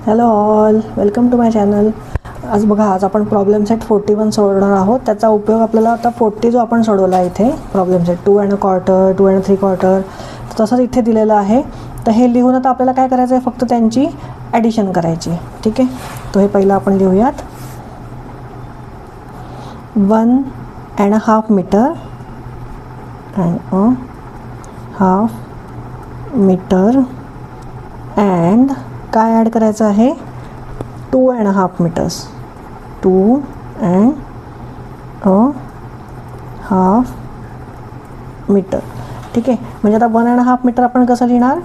Hello all, welcome to my channel. आज आपण problem set 41 सोडवणार आहोत. त्याचा उपयोग आपल्याला आता 40 जो आपण सोडवला आहे इथे प्रॉब्लेम सेट 2 1/4 2 3/4 तसंच इथे दिलेलं आहे. तर हे लिहून आता आपल्याला काय करायचं आहे, फक्त त्यांची ॲडिशन करायची. ठीक आहे, तो हे पहिलं आपण लिहूयात. 1.5 मीटर and 1/2 मीटर अँड काय ॲड करायचं आहे, 2.5 मीटर्स 2 1/2 मीटर. ठीक आहे, म्हणजे आता 1.5 मीटर आपण कसं लिहिणार,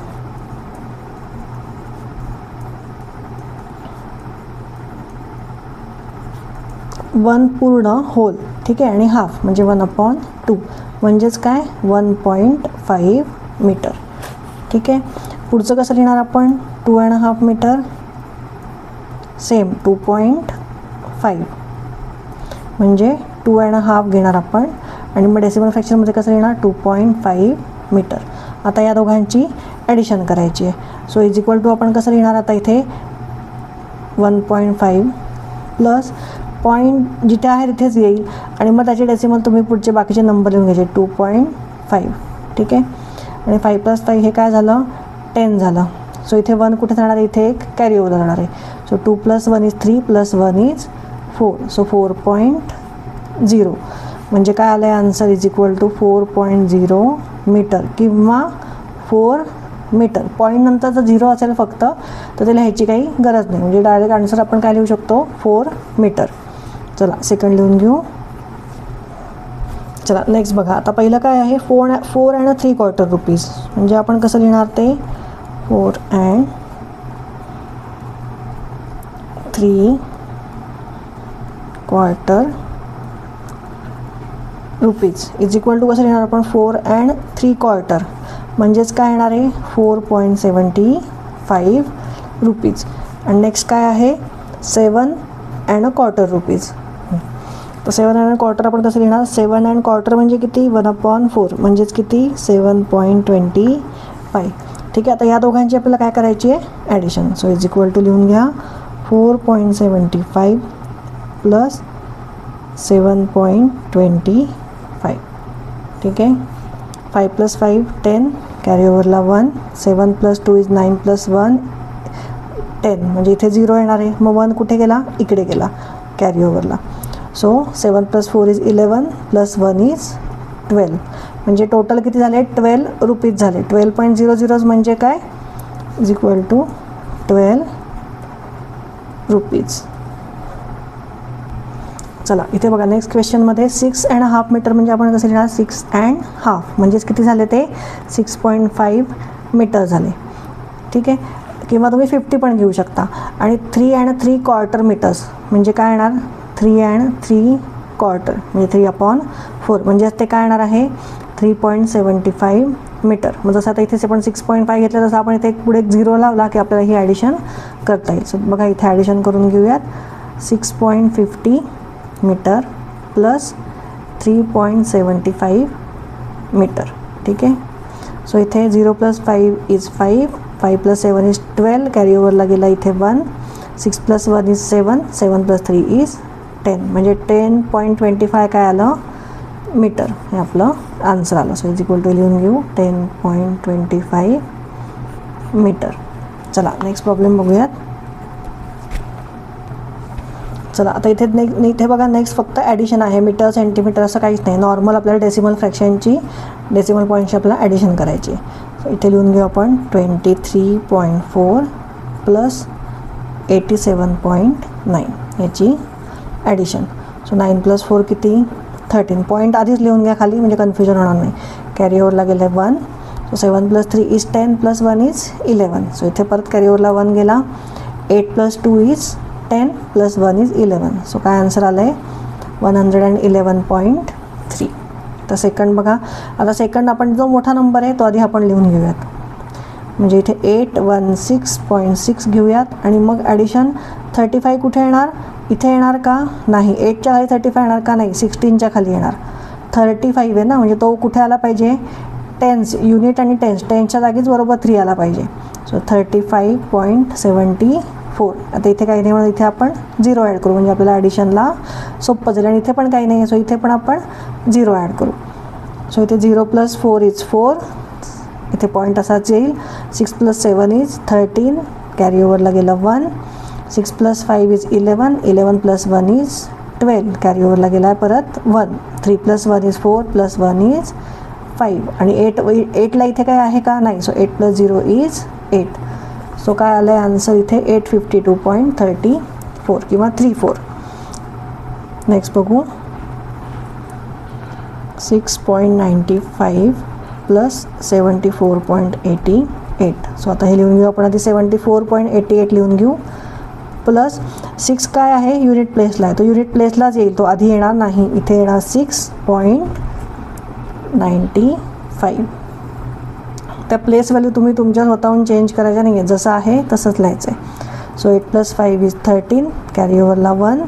वन पूर्ण होल. ठीक आहे, आणि हाफ म्हणजे 1/2 म्हणजेच काय 1.5 मीटर. ठीक आहे, पुढचं कसं लिहिणार आपण, 2.5 मीटर सेम 2.5 म्हणजे 2.5 घेणार आपण, आणि मग डेसिमल फ्रॅक्शनमध्ये कसं लिहिणार 2.5 मीटर. आता या दोघांची ॲडिशन करायची आहे. सो इज इक्वल टू आपण कसं लिहिणार, आता इथे 1.5 प्लस पॉईंट जिथे आहे तिथेच येईल, आणि मग त्याचे डेसिमल तुम्ही पुढचे बाकीचे नंबर लिहून घ्यायचे 2.5. ठीक आहे, आणि 5 + 5 हे काय झालं 10 झालं. सो इथे 1 कुठे जाणार आहे, इथे एक कॅरी ओव्हर जाणार आहे. सो 2 + 1 = 3 + 1 = 4. सो 4.0 म्हणजे काय आलं आहे answer, is equal to 4.0 metre किंवा 4 मीटर. पॉईंट नंतर जर 0 असेल फक्त तर ते लिहायची काही गरज नाही, म्हणजे डायरेक्ट आन्सर आपण काय लिहू शकतो 4 मीटर. चला सेकंड लिहून घेऊ. चला नेक्स्ट बघा, आता पहिलं काय आहे 4 3/4 रुपीज, म्हणजे आपण कसं लिहिणार ते 4 3/4 रुपीज इज इक्वल टू कसं लिहिणार आपण 4 3/4 म्हणजेच काय येणार आहे 4.75 रुपीज. आणि नेक्स्ट काय आहे 7 1/4 रुपीज. तर 7 1/4 आपण कसं लिहिणार, 7 1/4 म्हणजे किती 1/4 म्हणजेच किती 7.25. ठीक आहे, आता या दोघांची आपल्याला काय करायची आहे addition. So is equal to लिहून घ्या 4.75 प्लस 7.25. ठीक आहे, 5 + 5 10 कॅरी ओव्हरला 1, 7 + 2 = 9 + 1 10 म्हणजे इथे 0 येणार आहे. मग 1 कुठे गेला, इकडे गेला कॅरी ओव्हरला. सो 7 + 4 = 11 + 1 = 12 म्हणजे टोटल किती झाले 12 रुपीज झाले. 12.00 म्हणजे काय इज इक्वल टू 12 रुपीज. चला इथे बघा नेक्स्ट क्वेश्चनमध्ये 6.5 मीटर म्हणजे आपण कसं लिहिणार 6.5 म्हणजेच किती झाले ते 6.5 मीटर झाले. ठीक आहे, किंवा तुम्ही 50 पण घेऊ शकता. आणि 3 3/4 मीटर्स म्हणजे काय येणार 3 3/4 म्हणजे 3/4 म्हणजे ते काय येणार आहे 3.75 मीटर. मग जसं आता इथे आपण 6.5 घेतलं तसं आपण इथे पुढे 0 लावला की आपल्याला ही ॲडिशन करता येईल. सो बघा इथे ॲडिशन करून घेऊयात 6.50 मीटर प्लस 3.75 मीटर. ठीक आहे, सो इथे 0 + 5 = 5, 5 + 7 = 12 कॅरी ओव्हरला गेला इथे 1, 6 + 1 = 7, 7 + 3 = 10 म्हणजे 10.25 काय आलं मीटर. हे आपलं आन्सर आलं. सो इज इक्वल टू लिहून घेऊ 10.25 मीटर. चला नेक्स्ट प्रॉब्लेम बघूयात. चला आता इथे बघा नेक्स्ट फक्त ॲडिशन आहे, मीटर सेंटीमीटर असं काहीच नाही. नॉर्मल आपल्याला डेसिमल फ्रॅक्शनची डेसिमल पॉईंटची आपल्याला ॲडिशन करायची. सो इथे लिहून घेऊ आपण 23.4 प्लस 87.9 याची ॲडिशन. सो 9 + 4 किती 13. पॉईंट आधीच लिहून घ्या खाली म्हणजे कन्फ्युजन होणार नाही. कॅरी ओव्हरला गेलं 1, सो 7 + 3 = 10 + 1 = 11. सो इथे परत कॅरी ओव्हरला 1 गेला. 8 + 2 = 10 + 1 = 11. सो काय आन्सर आलं आहे 111.3. तर सेकंड बघा, आता सेकंड आपण जो मोठा नंबर आहे तो आधी आपण लिहून घेऊयात. म्हणजे इथे 816.6 घेऊयात, आणि मग ॲडिशन 35 कुठे येणार, इथे येणार का नाही, 8च्या खाली 35 येणार का नाही, 16च्या खाली येणार. 35 आहे ना, म्हणजे तो कुठे आला पाहिजे टेन्स, युनिट आणि टेन्सच्या जागीच बरोबर 3 आला पाहिजे. सो 35.74 4. आता इथे काही नाही म्हणून इथे आपण 0 ॲड करू, म्हणजे आपल्याला ॲडिशनला सोपं जाईल. आणि इथे पण काही नाही आहे, सो इथे पण आपण 0 ॲड करू. सो इथे 0 + 4 = 4, इथे पॉईंट असाच येईल. 6 + 7 = 13, कॅरी ओव्हरला गेलं 1. 6 + 5 = 11, 11 + 1 = 12, कॅरी ओव्हरला गेला आहे परत 1. 3 + 1 = 4 + 1 = 5. आणि 8ला इथे काय आहे का, नाही. सो 8 + 0 = 8. सो काय आलं आहे आन्सर इथे 852.34 किंवा 34. नेक्स्ट बघू. 6.95 + 74.88. सो आता हे लिहून घेऊ आपण. आधी 74.88 लिहून घेऊ. प्लस 6 काय आहे, युनिट प्लेसला आहे, तो युनिट प्लेसलाच येईल, तो आधी येणार नाही. इथे येणार 6.95. त्या प्लेस व्हॅल्यू तुम्ही तुमच्या स्वतःहून चेंज करायच्या नाही आहे, जसं आहे तसंच लिहायचं आहे. सो 8 + 5 = 13, कॅरी ओव्हरला 1.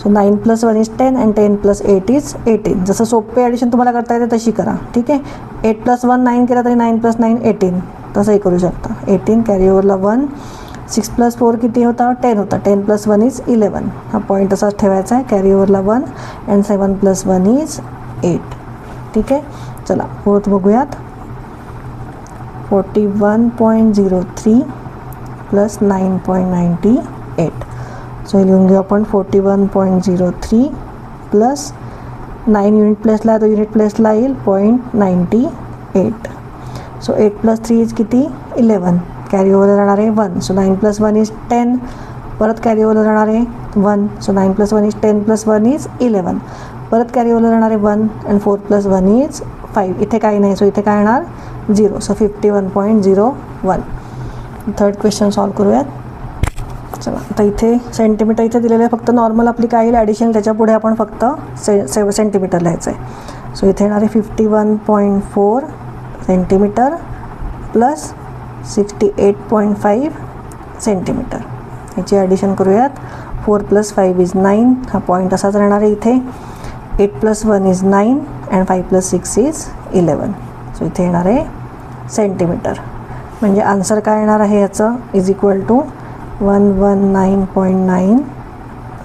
So 9 + 1 = 10 and 10 + 8 = 18. जसं सोपे ॲडिशन तुम्हाला करता येते तशी करा, ठीक आहे. 8 + 1 9 केला तरी 9 + 9 18, तसंही करू शकता. 18, कॅरी ओव्हरला 1. 6 + 4 किती होता, 10 होता. 10 + 1 = 11. हा पॉईंट असाच ठेवायचा आहे, कॅरी ओव्हरला 1. अँड 7 + 1 = 8. ठीक आहे. चला फोर्थ बघूयात. 41.03 + 9.98. सो लिहून घेऊ आपण. 41.03 + 9 युनिट प्लेसला आहे, तो युनिट प्लेसला येईल 0.98. सो 8 + 3 = किती, 11, कॅरी ओव्हरला जाणार आहे 1. सो 9 + 1 = 10, परत कॅरी ओव्हरला जाणार आहे 1. सो 9 + 1 = 10 + 1 = 11, परत कॅरी ओव्हरला जाणार आहे 1. अँड 4 + 1 = 5. इथे काही नाही, सो इथे काय येणार 0. सो 51.01. थर्ड क्वेश्चन सॉल्व करूयात. चला आता इथे सेंटीमीटर इथे दिलेलं आहे, फक्त नॉर्मल आपली काय येईल ॲडिशन, त्याच्या पुढे आपण फक्त सेंटीमीटर लिहायचं आहे. सो इथे येणार आहे 51.4 सेंटीमीटर + 68.5 सेंटीमीटर. याची ॲडिशन करूयात. 4 + 5 = 9, हा पॉईंट असाच राहणार आहे इथे. 8 + 1 = 9 अँड 5 + 6 = 11. सो इथे येणार आहे सेंटीमीटर. म्हणजे आन्सर काय येणार आहे याचं = 119.9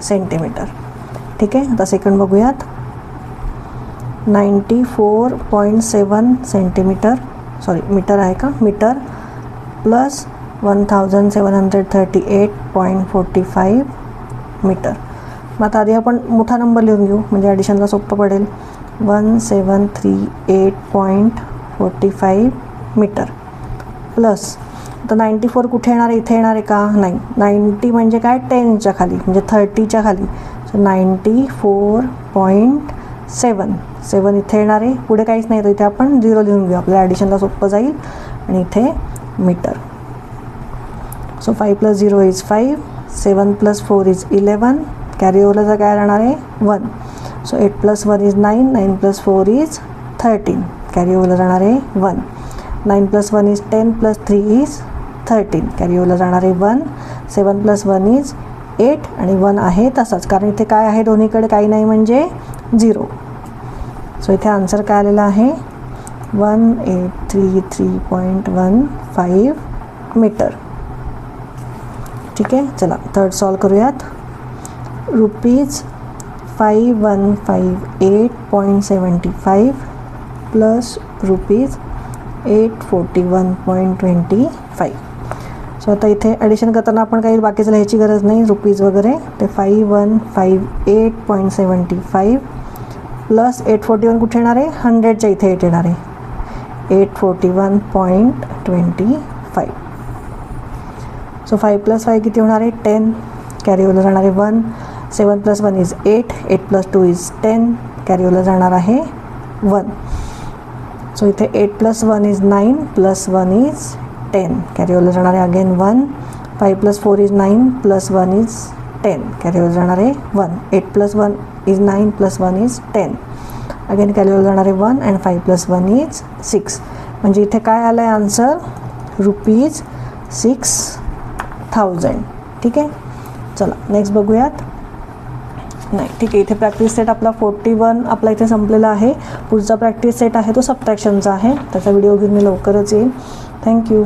सेंटीमीटर. ठीक आहे. आता सेकंड बघूयात. 94.7 सेंटीमीटर, सॉरी मीटर आहे का, मीटर + 1738.45 मीटर. मग आता आधी आपण मोठा नंबर लिहून घेऊ, म्हणजे ॲडिशनला सोपं पडेल. 1738.45 मीटर प्लस, आता 94 कुठे येणार आहे, इथे येणार आहे का, नाही. 90 म्हणजे काय, 10च्या खाली, म्हणजे 30च्या खाली. सो 94.7, 7 इथे येणार आहे, पुढे काहीच नाही, तर इथे आपण 0 लिहून घेऊ, आपल्या ॲडिशनला सोपं जाईल. आणि इथे मीटर. सो 5 + 0 = 5, 7 + 4 = 11, कॅरी ओव्हरला काय राहणार आहे 1. सो 8 + 1 = 9, 9 + 4 = 13, कॅरी ओव्हरला जाणार आहे 1. 9 + 1 = 10 + 3 = 13, कॅरी ओव्हरला जाणार आहे 1. 7 + 1 = 8 आणि 1 आहे तसाच, कारण इथे काय आहे दोन्हीकडे काही नाही म्हणजे 0. सो इथे आन्सर काय आलेला आहे 1833.15 मीटर. ठीक आहे. चला थर्ड सॉल्व करूयात. ₹5158.75 + ₹841.25. सो आता इथे ॲडिशन करताना आपण काही बाकीचं लिहायची गरज नाही, रुपीज वगैरे. ते 5158.75 + 841 कुठे येणार आहे, 100च्या इथे 8 येणार आहे, 841.25. सो 5 + 5 किती होणार आहे 10, कॅरी ओव्हरला जाणार आहे 1. 7 + 1 = 8, 8 + 2 = 10, कॅरी ओव्हरला जाणार आहे 1. सो इथे 8 + 1 = 9 + 1 = 10, कॅरी ओव्हरला जाणार आहे अगेन 1. 5 + 4 = 9 + 1 = 10, कॅरी ओव्हरला जाणार आहे 1. 8 + 1 = 9 + 1 = 10, अगेन कॅरी ओव्हरला जाणार आहे 1. अँड 5 + 1 = 6. म्हणजे इथे काय आलं आहे आन्सर ₹6000. ठीक आहे. चला नेक्स्ट बघूयात. नाही ठीक आहे, इथे प्रॅक्टिस सेट आपला 41 आपला इथे संपलेला आहे. पुढचा प्रॅक्टिस सेट आहे तो सबट्रॅक्शनचा आहे, त्याचा व्हिडिओ घेऊन मी लवकरच येईल. थँक्यू.